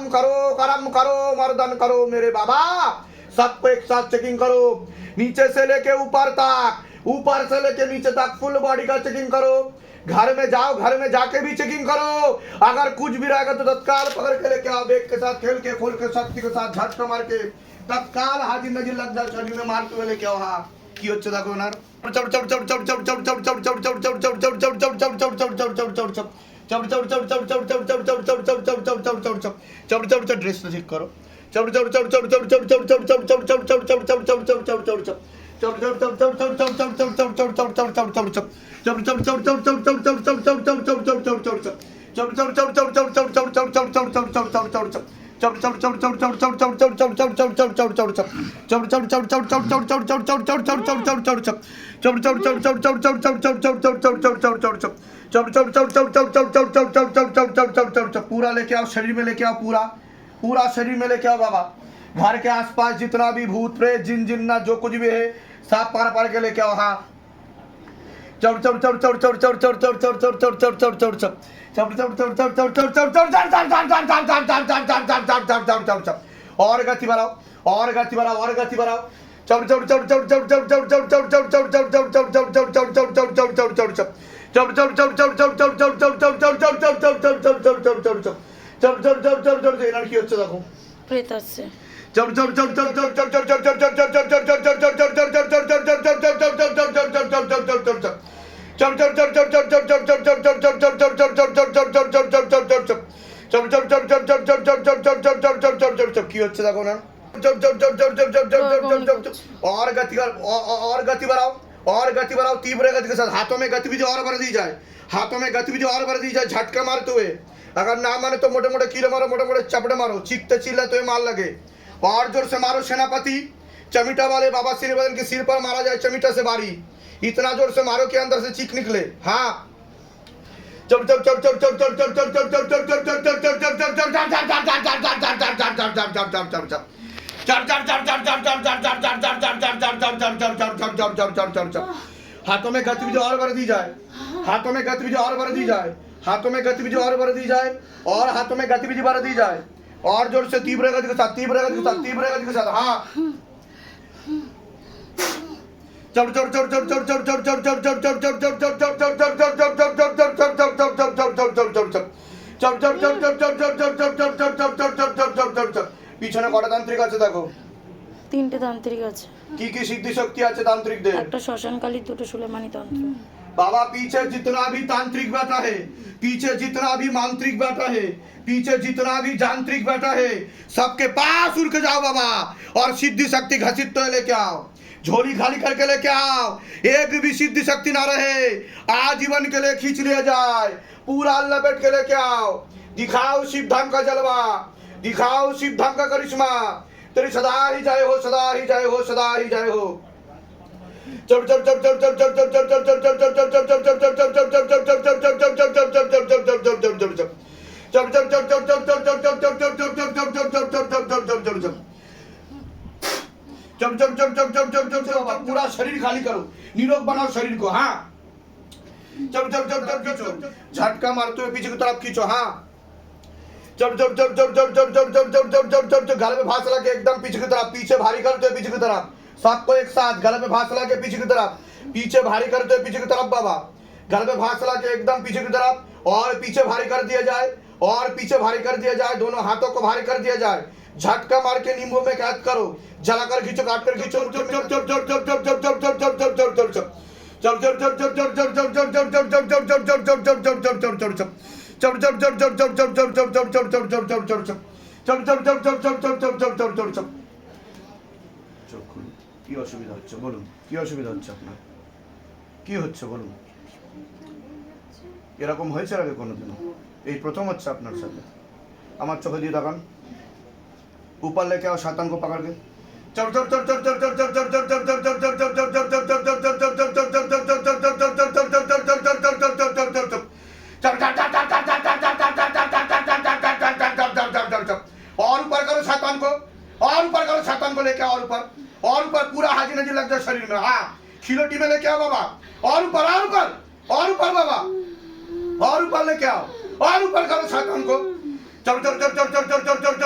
करम करो मर्दन करो मेरे बाबा, सबको एक साथ चेकिंग करो, नीचे से लेके ऊपर तक, ऊपर से लेके नीचे तक फुल बॉडी का चेकिंग करो। घर में जाओ, घर में जाके भी चेकिंग करो, अगर कुछ भी रहेगा तो तत्काल पकड़ के लेके आओ, बेग के साथ खेल के खोल के शक्ति के साथ झटका मार के तत्काल हाजिर नजर लग जाओ, शरीर में मारते हुए लेके आओ। हाँ की হচ্ছে দেখো ওনার ড্রেসটা ঠিক করো, पूरा लेके आओ, शरीर में लेके आओ, पूरा पूरा शरीर में लेके आओ बाबा। घर के आसपास जितना भी भूत प्रेत जिन जिन्ना जो कुछ भी है सब पार पार के लेके आओ। हाँ और गति बढ़ाओ, और गति बढ़ाओ, और गति बढ़ाओ। এনার্জি হচ্ছে দেখো প্রেত আসছে। কি হচ্ছে দেখো না, और गति और गति बढ़ाओ, और गति बढ़ाओ तीव्र गति के साथ। हाथों में गतिविधि और बढ़ दी जाए, हाथों में गतिविधि और बढ़ दी जाए, झटका मारते हुए। अगर ना माने तो मोटे मोटे कीड़े मारो, मोटे मोटे चपड़े मारो, चीखते चिल्लाते हुए मार लगे। और जोर से मारो सेनापति, चमीटा वाले बाबा श्रीवदन के सिर पर मारा जाए चमीटा से बारी, इतना जोर से मारो कि अंदर से चीख निकले। हाँ हाथों में गतिविधि और बढ़ दी जाए, हाथों में गतिविधि और बढ़ दी जाए, हाथों में गतिविधि और बढ़ दी जाए, और हाथों में गतिविधि बढ़ दी जाए, और जोर से तीव्र गति के साथ, तीव्र गति के साथ, तीव्र गति के साथ। हाँ পিছনে কটা তান্ত্রিক আছে দেখো, তিনটে তান্ত্রিক আছে। কি কি সিদ্ধি শক্তি আছে তান্ত্রিকদের? একটা শ্মশানকালী, দুটো সুলেমানি তন্ত্র। बाबा पीछे जितना भी तांत्रिक बैठा है, पीछे जितना भी मांत्रिक बैठा है, पीछे जितना भी यांत्रिक बैठा है, सबके पास उड़ के जाओ बाबा, और सिद्धि शक्ति घसीट तो लेके आओ, झोली खाली करके लेके आओ। एक भी सिद्धि शक्ति ना रहे, आजीवन के लिए खींच लिया जाए, पूरा लपेट के लेके आओ। दिखाओ शिव धाम का जलवा, दिखाओ शिव धाम का करिश्मा, तेरी सदा ही जय हो, सदा ही जय हो, सदा ही जय हो। पूरा शरीर खाली करो, निरोग बनाओ शरीर को। हाँ झटका मारते हुए पीछे की तरफ खींचो। हाँ गले में भांस लगा के एकदम पीछे की तरफ, पीछे भारी करते हुए पीछे की तरफ, सबको एक साथ गले में भांस लगा के पीछे की तरफ, पीछे भारी करते हुए पीछे की तरफ बाबा, गले में भांस लगा के एकदम पीछे की तरफ, और पीछे भारी कर दिया जाए, और पीछे भारी कर दिया जाए, दोनों हाथों को भारी कर दिया जाए। झटका मार के नींबू में कैद करो, जलाकर खींचो, काट कर खींचो। কি অসুবিধা হচ্ছে বলুন, কি অসুবিধা হচ্ছে আপনার, কি হচ্ছে বলুন? এরকম হয়েছে আগে কোনোদিনও? এই প্রথম হচ্ছে আপনার সাথে? আমার চোখে দিয়ে তাকান, ऊपर लेके आओ शैतान को पकड़ के। और ऊपर करो शैतान को, और ऊपर करो शैतान को, लेके आओ और ऊपर, और ऊपर पूरा हाजी नजी लग जाए शरीर में। हाँ खिलोटी में लेके आओ बाबा, और ऊपर, और ऊपर, और ऊपर बाबा, और ऊपर लेके आओ, और ऊपर करो शैतान को। चल चल चल चल चल चल चल चल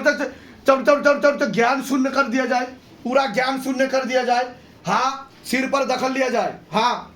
चढ़ते ज्ञान शून्य कर दिया जाए, पूरा ज्ञान शून्य कर दिया जाए। हाँ, सिर पर दखल लिया जाए। हाँ,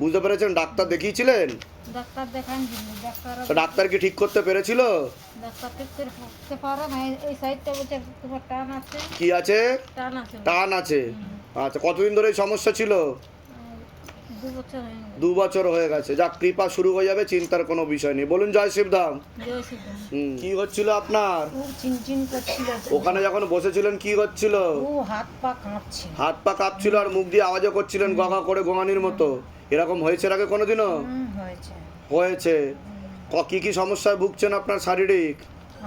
বুঝতে পেরেছেন? ডাক্তার দেখিয়েছিলেন? ডাক্তার দেখান ডাক্তার তো ডাক্তার কি ঠিক করতে পেরেছিল? ডাক্তার ঠিক করতে পারে না, এই সাইডটা বলছে তোমার টান আছে। কি আছে? টান আছে। টান আছে। আচ্ছা, কতদিন ধরে এই সমস্যা ছিল? 2 বছর হয়ে গেছে। 2 বছর হয়ে গেছে। যাক, কৃপা শুরু হয়ে যাবে, চিন্তার কোনো বিষয় নেই। বলুন জয় শিবধাম। জয় শ্রীরাম। কি হচ্ছিল আপনার? খুব চিনচিন করছিল, ওখানে যখন বসেছিলেন কি হচ্ছিল? ও হাত পা কাঁপছে। হাত পা কাঁপছিল আর মুখ দিয়ে আওয়াজও করছিলেন গগা করে, গোঙানির মতো। এরকম হয়েছে এর আগে কোনোদিনও? হয়েছে। হয়েছে। কি কি সমস্যায় ভুগছেন আপনার শারীরিক?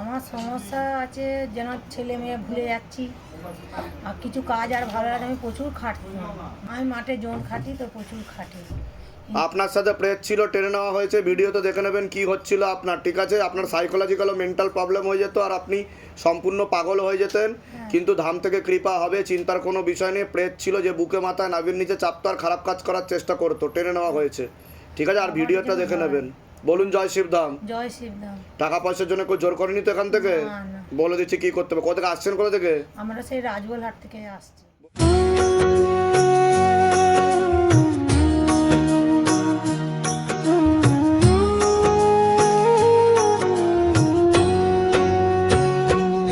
আমার সমস্যা আছে, যেন ছেলে মেয়ে ভুলে যাচ্ছি, আর কিছু কাজ আর ভালো লাগে। আমি প্রচুর খাটি, আমি মাঠে জোন খাটি, তো প্রচুর খাটি। আপনার সাথে প্রেত ছিল, টেনে নেওয়া হয়েছে, ভিডিও তো দেখে নেবেন কি হচ্ছিল আপনার, ঠিক আছে? আপনার সাইকোলজিক্যাল ও মেন্টাল প্রবলেম হয়ে যেত আর আপনি সম্পূর্ণ পাগল হয়ে যেতেন। কিন্তু ধাম থেকে কৃপা হবে, চিন্তার কোনো বিষয় নেই। প্রেত ছিল যে বুকে মাথায় নাভির নিচে চাপতো আর খারাপ কাজ করার চেষ্টা করতো, টেনে নেওয়া হয়েছে, ঠিক আছে? আর ভিডিওটা দেখে নেবেন। বলুন জয় শিবধাম। জয় শিবধাম। টাকা পয়সার জন্য কেউ জোর করেনি তো এখান থেকে? না, না। বলে দিচ্ছি কি করতে হবে। কোথা থেকে আসছেন, কোথা থেকে? আমরা সেই রাজবলহাট থেকে আসছি।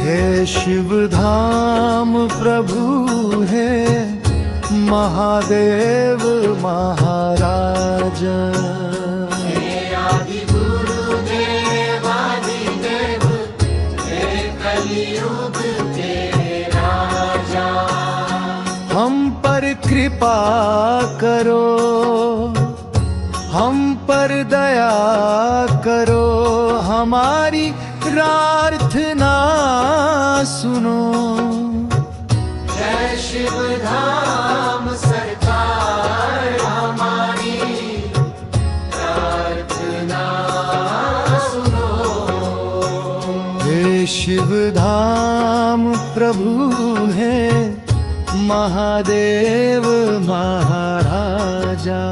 हे शिव धाम प्रभु है महादेव महाराज, हम पर कृपा करो, हम पर दया करो, हमारी प्रार्थना सुनो। जय शिव धाम सरकार, हमारी प्रार्थना सुनो। हे शिव धाम प्रभु है महादेव महाराजा।